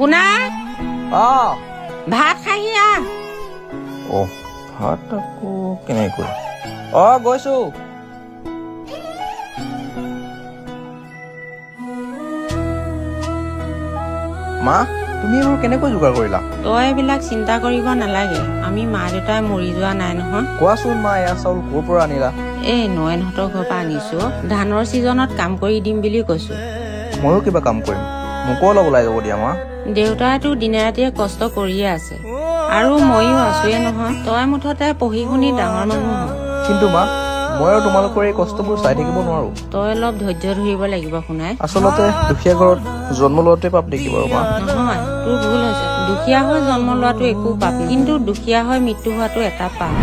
শুনা অ' ভাত খাহি আহ। অ' ভাত আকৌ কেনেকৈ গৈছো। মা তুমি এইবোৰ কেনেকৈ যোগাৰ কৰিলা? তই এইবিলাক চিন্তা কৰিব নালাগে, আমি মা দেউতাই মৰি যোৱা নাই নহয়। কোৱাচোন মা, এয়া চাউল ক'ৰ পৰা আনিলা? এই নয়নহঁতৰ ঘৰৰ পৰা আনিছো। ধানৰ ছিজনত কাম কৰি দিম বুলি কৈছো। ময়ো কিবা কাম কৰিম, মোকো অলপ ওলাই যাব দিয়া মা। দেউতাইতো দিনে ৰাতিয়ে কষ্ট কৰিয়ে আছে আৰু ময়ো আছোৱে নহয়। তই মুঠতে পঢ়ি শুনি ডাঙৰ মানুহ হ। কিন্তু মা, মই আৰু তোমালোকৰ এই কষ্টবোৰ চাই থাকিব নোৱাৰো। তই অলপ ধৈৰ্য ধৰিব লাগিব শুনাই। আচলতে দুখীয়া ঘৰত জন্ম লোৱাটোৱে পাপ নেকি বাৰু মা? নহয়, তোৰ ভুল হৈছে। দুখীয়া হৈ জন্ম লোৱাটো একো পাপ, কিন্তু দুখীয়া হৈ মৃত্যু হোৱাটো এটা পাপ।